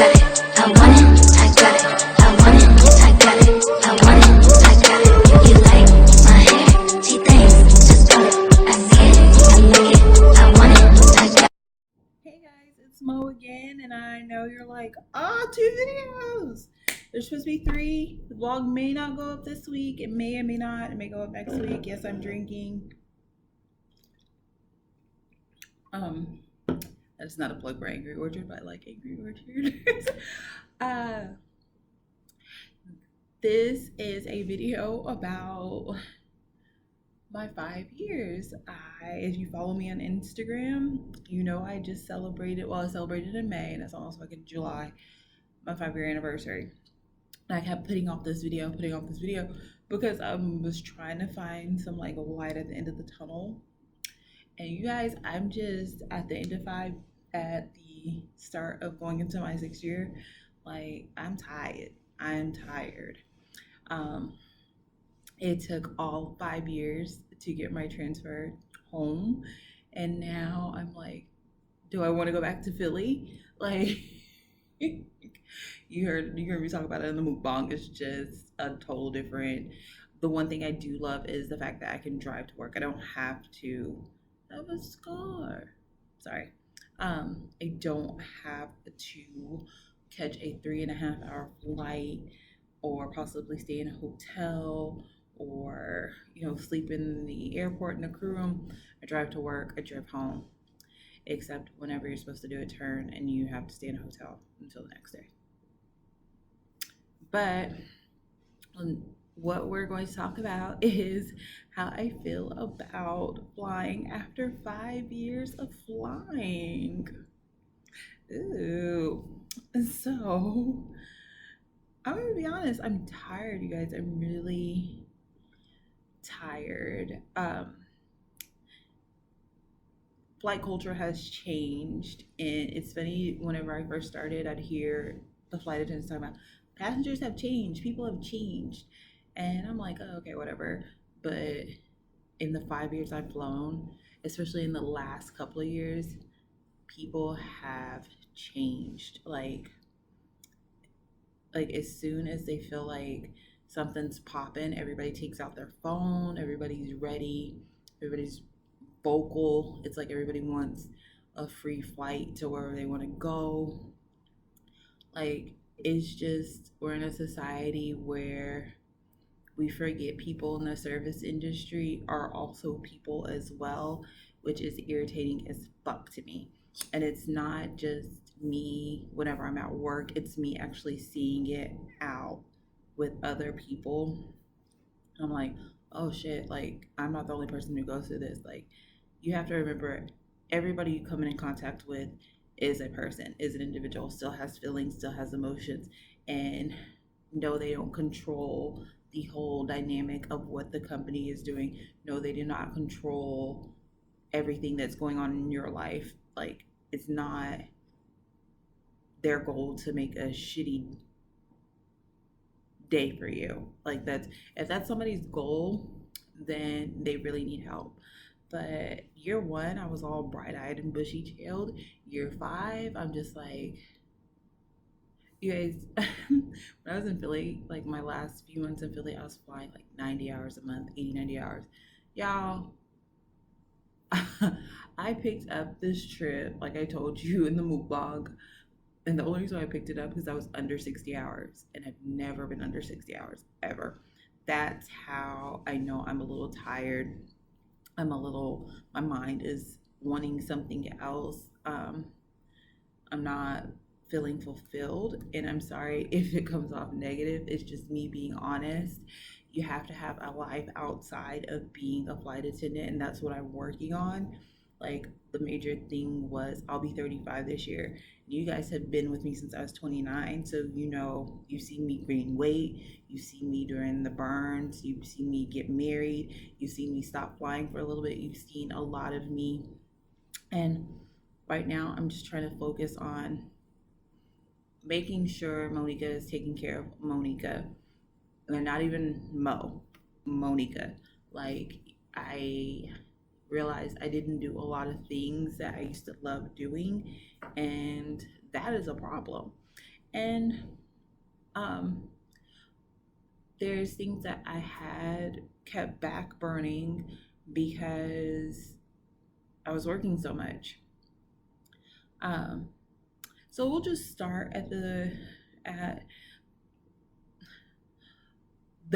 got it. I want it, I got it. I want it, I got it. I want it, I got it. You like my hair? She thinks, just got it. I see it, I like it. I want it, I got it. Hey guys, it's Mo again, and I know you're like, two videos. There's supposed to be three. The vlog may not go up this week. It may or may not. It may go up next week. Yes, I'm drinking. That's not a plug for Angry Orchard, but I like Angry Orchard. uh, this is a video about my 5 years. If you follow me on Instagram, you know I just celebrated, well, I celebrated in May, and it's almost like in July, my 5-year anniversary. And I kept putting off this video because I was trying to find some like light at the end of the tunnel. And you guys, I'm just at the end of 5, at the start of going into my 6th year. Like, I'm tired. It took all 5 years to get my transfer home, and now I'm like, do I want to go back to Philly? Like, you heard me talk about it in the mukbang. It's just a total different. The one thing I do love is the fact that I can drive to work. I don't have to have a car. Sorry. I don't have to catch a 3.5-hour flight or possibly stay in a hotel or sleep in the airport in the crew room. I drive to work, I drive home, except whenever you're supposed to do a turn and you have to stay in a hotel until the next day. But what we're going to talk about is how I feel about flying after 5 years of flying. Ooh. So I'm gonna be honest, I'm tired, you guys. I'm really tired. Flight culture has changed, and it's funny, whenever I first started, I'd hear the flight attendants talking about passengers have changed, people have changed, and I'm like, oh, okay, whatever. But in the 5 years I've flown, especially in the last couple of years, people have changed. Like as soon as they feel like something's popping, everybody takes out their phone, everybody's ready, everybody's vocal. It's like everybody wants a free flight to wherever they want to go. Like, it's just, we're in a society where we forget people in the service industry are also people as well, which is irritating as fuck to me. And it's not just me whenever I'm at work, it's me actually seeing it out with other people. I'm like, oh shit, like, I'm not the only person who goes through this. Like, you have to remember, everybody you come in contact with is a person, is an individual, still has feelings, still has emotions, and no, they don't control the whole dynamic of what the company is doing. No, they do not control everything that's going on in your life. Like, it's not their goal to make a shitty day for you. Like, if that's somebody's goal, then they really need help. But year 1, I was all bright-eyed and bushy-tailed. Year 5, I'm just like, you guys, when I was in Philly, like my last few months in Philly, I was flying like 90 hours a month, 80, 90 hours. Y'all, I picked up this trip, like I told you in the mukbang, and the only reason I picked it up is I was under 60 hours, and I've never been under 60 hours, ever. That's how I know I'm a little tired. My mind is wanting something else. I'm not feeling fulfilled, and I'm sorry if it comes off negative. It's just me being honest. You have to have a life outside of being a flight attendant, and that's what I'm working on. Like, the major thing was, I'll be 35 this year. You guys have been with me since I was 29, so you see me gain weight, you see me during the burns, you see me get married, you see me stop flying for a little bit, you've seen a lot of me. And right now, I'm just trying to focus on making sure Monica is taking care of Monica. And not even Monica. Like, I realized I didn't do a lot of things that I used to love doing, and that is a problem. And um, there's things that I had kept back burning because I was working so much. Um, so we'll just start at the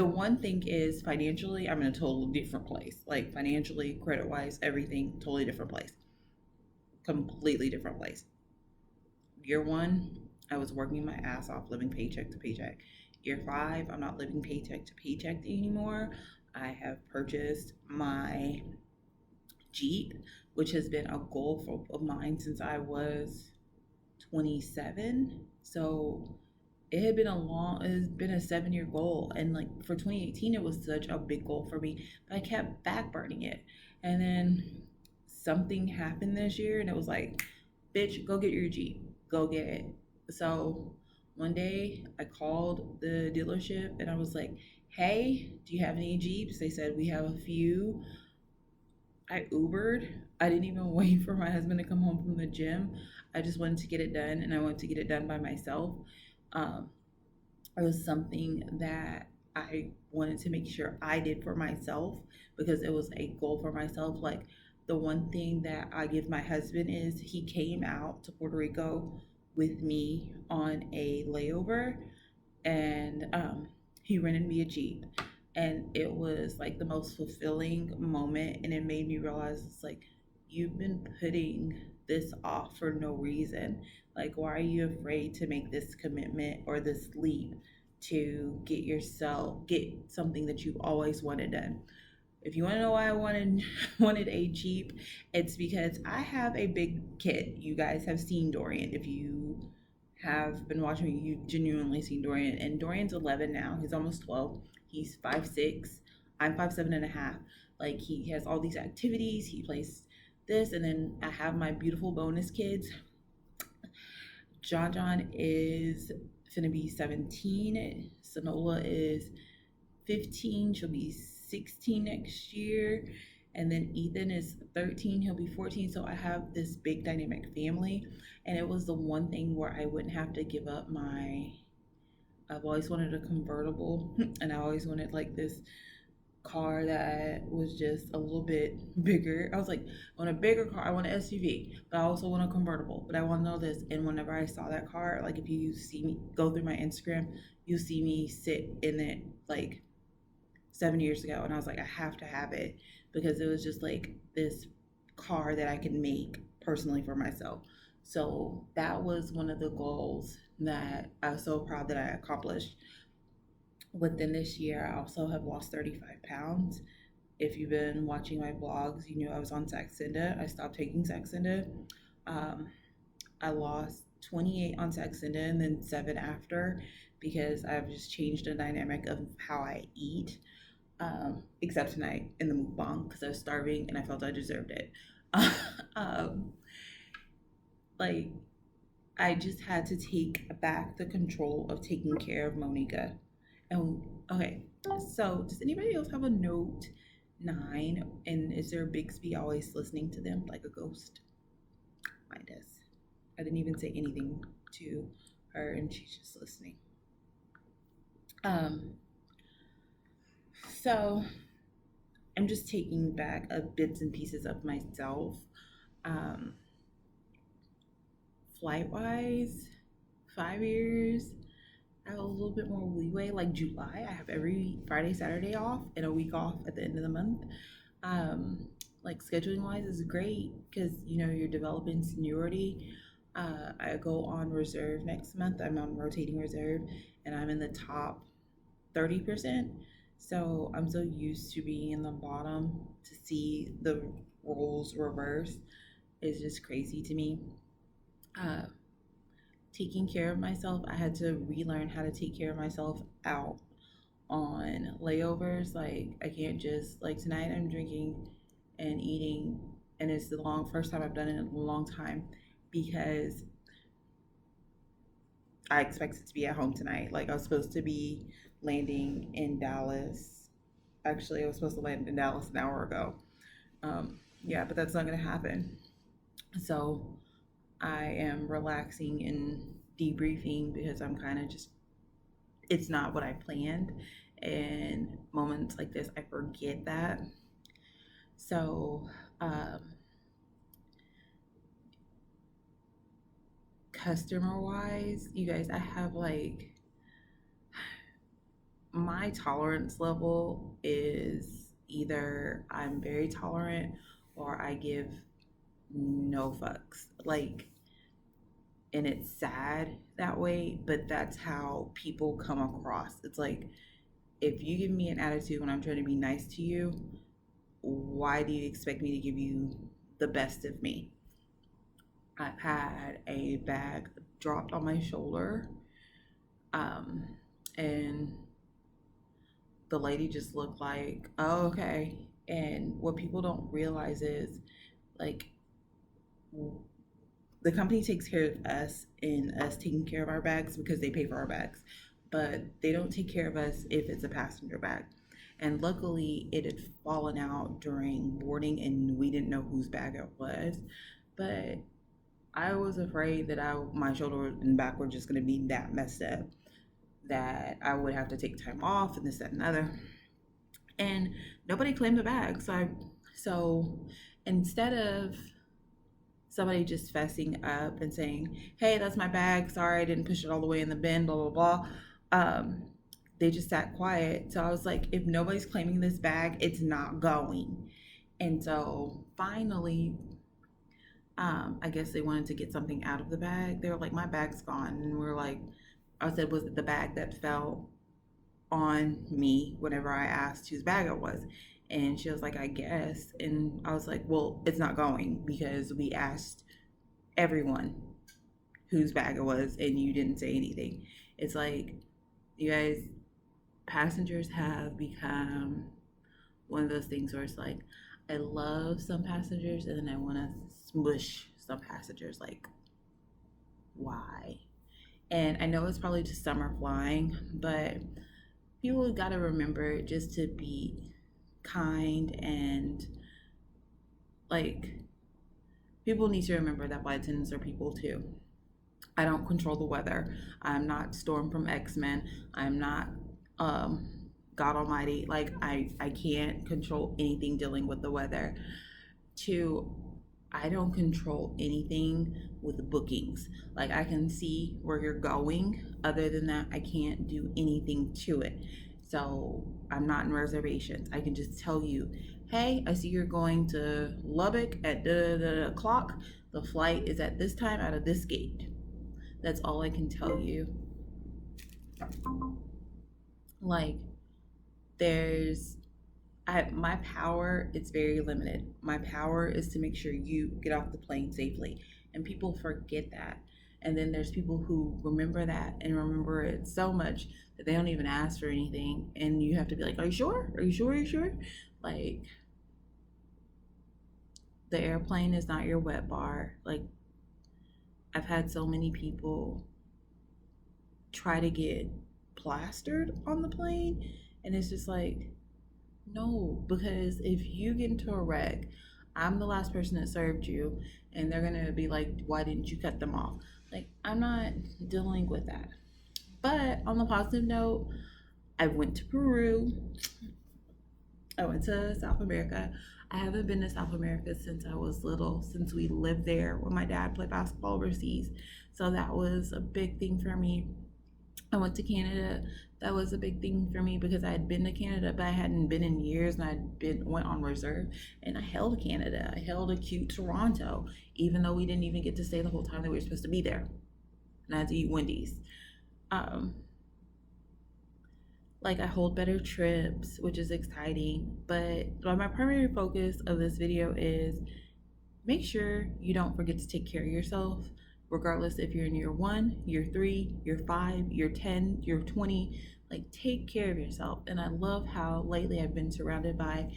one thing is financially, I'm in a totally different place. Like financially, credit wise, everything, totally different place. Completely different place. Year one, I was working my ass off, living paycheck to paycheck. Year five, I'm not living paycheck to paycheck anymore. I have purchased my Jeep, which has been a goal of mine since I was 27. So it has been a 7 year goal. And like for 2018, it was such a big goal for me, but I kept backburning it. And then something happened this year, and it was like, bitch, go get your Jeep, go get it. So one day I called the dealership and I was like, hey, do you have any Jeeps? They said, we have a few. I Ubered. I didn't even wait for my husband to come home from the gym. I just wanted to get it done, and I wanted to get it done by myself. Um, it was something that I wanted to make sure I did for myself because it was a goal for myself. Like the one thing that I give my husband is he came out to Puerto Rico with me on a layover, and he rented me a Jeep. And it was like the most fulfilling moment. And it made me realize it's like, you've been putting this off for no reason. Like, why are you afraid to make this commitment or this leap to get something that you've always wanted done? If you want to know why I wanted a Jeep, it's because I have a big kid. You guys have seen Dorian. If you have been watching me, you've genuinely seen Dorian. And Dorian's 11 now. He's almost 12. He's 5'6". I'm 5'7" and a half. Like he has all these activities. He plays this, and then I have my beautiful bonus kids. John is gonna be 17. Sonola is 15. She'll be 16 next year. And then Ethan is 13. He'll be 14. So I have this big dynamic family. And it was the one thing where I wouldn't have to give up I've always wanted a convertible. And I always wanted like this car that was just a little bit bigger. I was like, I want a bigger car. I want an SUV, but I also want a convertible. But I want to know this. And whenever I saw that car, like if you see me go through my Instagram, you see me sit in it like 7 years ago. And I was like, I have to have it because it was just like this car that I could make personally for myself. So that was one of the goals that I was so proud that I accomplished. Within this year, I also have lost 35 pounds. If you've been watching my vlogs, you knew I was on Saxenda. I stopped taking Saxenda. Um, I lost 28 on Saxenda and then 7 after because I've just changed the dynamic of how I eat. Except tonight in the mukbang because I was starving and I felt I deserved it. um, like I just had to take back the control of taking care of Monica. And okay, so does anybody else have a Note 9? And is there a Bixby always listening to them like a ghost? Mine does. I didn't even say anything to her and she's just listening. So I'm just taking back bits and pieces of myself. Um, Flight wise, 5 years, I have a little bit more leeway. Like July, I have every Friday, Saturday off and a week off at the end of the month. Like scheduling wise is great because you're developing seniority. I go on reserve next month. I'm on rotating reserve and I'm in the top 30%. So I'm so used to being in the bottom to see the roles reverse is just crazy to me. Uh, Taking care of myself, I had to relearn how to take care of myself out on layovers. Like I can't just like tonight I'm drinking and eating and it's the first time I've done it in a long time because I expected to be at home tonight. Like I was supposed to be landing in Dallas. Actually, I was supposed to land in Dallas an hour ago. Yeah, but that's not going to happen. So I am relaxing in debriefing because I'm kind of just, it's not what I planned. And moments like this, I forget that. So, customer wise, you guys, I have like, my tolerance level is either I'm very tolerant or I give no fucks. Like, and it's sad that way, but that's how people come across. It's like, if you give me an attitude when I'm trying to be nice to you, why do you expect me to give you the best of me? I've had a bag dropped on my shoulder, um, and the lady just looked like, oh, okay. And what people don't realize is, like, the company takes care of us and us taking care of our bags because they pay for our bags, but they don't take care of us if it's a passenger bag. And luckily, it had fallen out during boarding, and we didn't know whose bag it was. But I was afraid that my shoulder and back were just going to be that messed up that I would have to take time off and this, that, and other. And nobody claimed the bag. So instead of somebody just fessing up and saying, hey, that's my bag, sorry I didn't push it all the way in the bin, blah, blah, blah, they just sat quiet. So I was like, if nobody's claiming this bag, it's not going. And so finally, I guess they wanted to get something out of the bag. They were like, my bag's gone. And we were like, I said, was it the bag that fell on me whenever I asked whose bag it was? And she was like, I guess. And I was like, well, it's not going because we asked everyone whose bag it was and you didn't say anything. It's like, you guys, passengers have become one of those things where it's like, I love some passengers and then I want to smush some passengers. Like, why? And I know it's probably just summer flying, but people got to remember just to be kind, and like, people need to remember that flight attendants are people too. I don't control the weather. I'm not Storm from X-Men. I'm not God Almighty. Like, I can't control anything dealing with the weather. Two, I don't control anything with bookings. Like, I can see where you're going. Other than that, I can't do anything to it. So I'm not in reservations. I can just tell you, hey, I see you're going to Lubbock at the clock. The flight is at this time out of this gate. That's all I can tell you. Like, my power is very limited. My power is to make sure you get off the plane safely. And people forget that. And then there's people who remember that and remember it so much that they don't even ask for anything. And you have to be like, are you sure? Are you sure? Are you sure? Like, the airplane is not your wet bar. Like, I've had so many people try to get plastered on the plane. And it's just like, no, because if you get into a wreck, I'm the last person that served you. And they're going to be like, why didn't you cut them off? Like, I'm not dealing with that. But on the positive note, I went to Peru. I went to South America. I haven't been to South America since I was little, since we lived there when my dad played basketball overseas. So that was a big thing for me. I went to Canada. That was a big thing for me because I had been to Canada, but I hadn't been in years, and went on reserve, and I held Canada. I held a cute Toronto, even though we didn't even get to stay the whole time that we were supposed to be there. And I had to eat Wendy's. Like, I hold better trips, which is exciting. But my primary focus of this video is make sure you don't forget to take care of yourself, regardless if you're in year 1, year 3, year 5, year 10, year 20. Like, take care of yourself. And I love how lately I've been surrounded by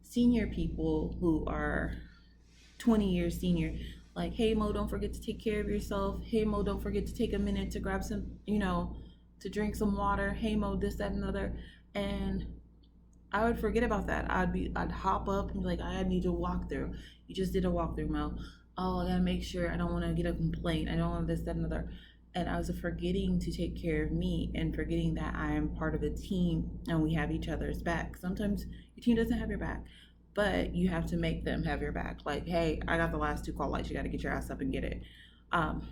senior people who are 20 years senior. Like, hey Mo, don't forget to take care of yourself. Hey Mo, don't forget to take a minute to grab some, to drink some water. Hey Mo, this, that, and other. And I would forget about that. I'd hop up and be like, I need to walk through. You just did a walkthrough, Mo. Oh, I gotta make sure I don't want to get a complaint. I don't want this, that, and other. And I was forgetting to take care of me and forgetting that I am part of a team and we have each other's back. Sometimes your team doesn't have your back, but you have to make them have your back. Like, hey, I got the last two call lights. You got to get your ass up and get it. Um,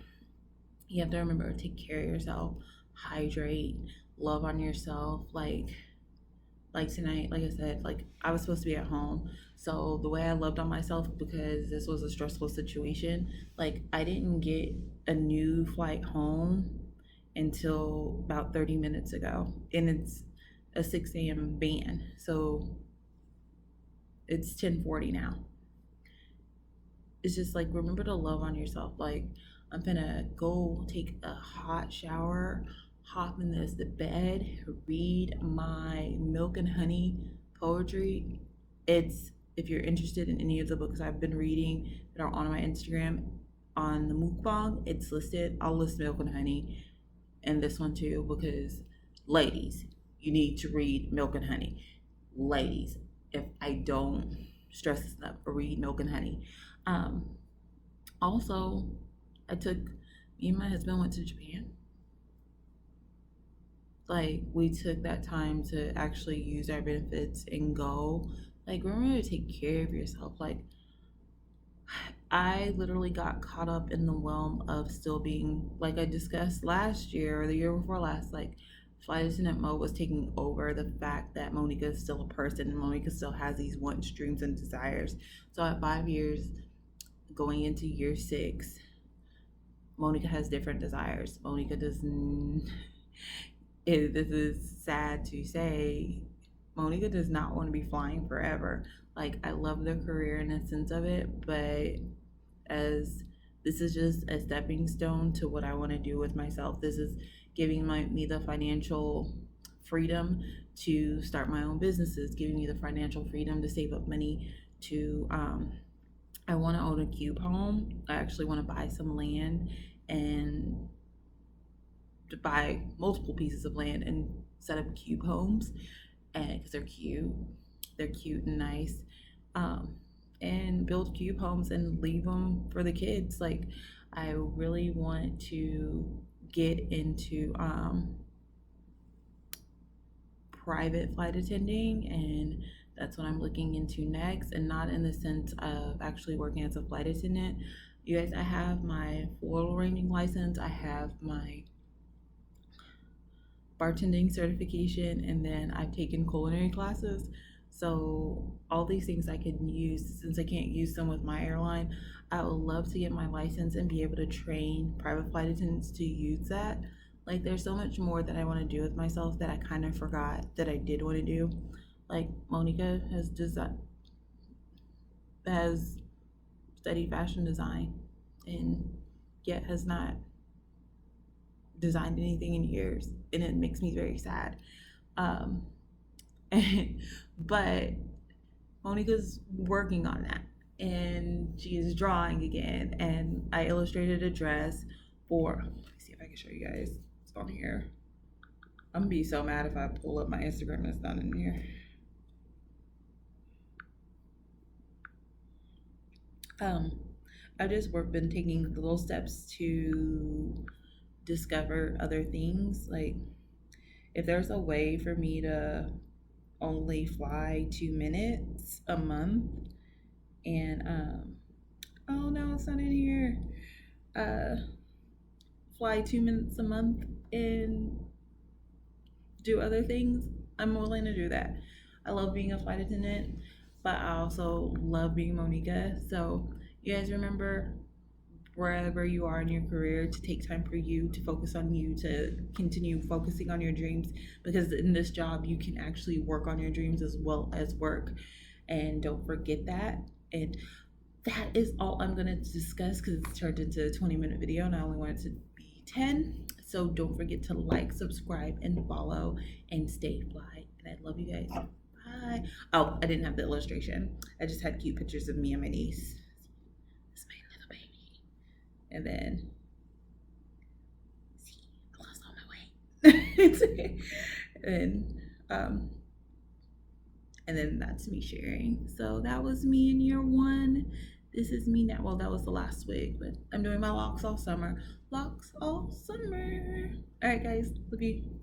you have to remember to take care of yourself, hydrate, love on yourself. Like tonight, like I said, like I was supposed to be at home. So the way I loved on myself, because this was a stressful situation, like I didn't get a new flight home until about 30 minutes ago. And it's a 6 a.m. ban. So it's 10:40 now. It's just like remember to love on yourself. Like I'm gonna go take a hot shower, hop in the bed, read my milk and honey poetry. It's if you're interested in any of the books I've been reading that are on my Instagram on the mukbang, it's listed. I'll list milk and honey and this one too because ladies, you need to read milk and honey. Ladies, if I don't stress this enough, read milk and honey. Um, Also, me and my husband went to Japan. Like, we took that time to actually use our benefits and go. Like, remember to take care of yourself. Like, I literally got caught up in the realm of still being, like I discussed last year or the year before last, like, Flight Attendant mode was taking over the fact that Monica is still a person and Monica still has these wants, dreams, and desires. So at 5 years, going into year 6, Monica has different desires. Monica doesn't. This is sad to say. Monica does not want to be flying forever. Like I love the career in a sense of it, but as this is just a stepping stone to what I want to do with myself. This is giving me the financial freedom to start my own businesses, giving me the financial freedom to save up money to I want to own a cube home. I actually want to buy some land and to buy multiple pieces of land and set up cube homes, and because they're cute and nice, and build cube homes and leave them for the kids. Like I really want to get into private flight attending, and that's what I'm looking into next, and not in the sense of actually working as a flight attendant. You guys, I have my floral arranging license, I have my bartending certification, and then I've taken culinary classes. So all these things I can use since I can't use them with my airline. I would love to get my license and be able to train private flight attendants to use that. Like there's so much more that I want to do with myself that I kind of forgot that I did want to do. Like Monica has studied fashion design and yet has not designed anything in years, and it makes me very sad. Um, but Monica's working on that, and she is drawing again. And I illustrated a dress for. Let me see if I can show you guys. It's on here. I'm gonna be so mad if I pull up my Instagram and it's not in here. I've just been taking little steps to discover other things. Like if there's a way for me to only fly 2 minutes a month and oh no, it's not in here. Fly 2 minutes a month and do other things, I'm willing to do that. I love being a flight attendant, but I also love being Monica. So you guys remember, wherever you are in your career, to take time for you, to focus on you, to continue focusing on your dreams, because in this job you can actually work on your dreams as well as work, and don't forget that. And that is all I'm going to discuss because it's turned into a 20-minute video and I only want it to be 10. So don't forget to like, subscribe, and follow, and stay fly. And I love you guys. Bye. Oh, I didn't have the illustration. I just had cute pictures of me and my niece. This is my little baby. And then, see, I lost all my weight. And then that's me sharing. So that was me in year 1. This is me now. Well, that was the last week, but I'm doing my locks all summer. locks all summer. All right, guys. Love you.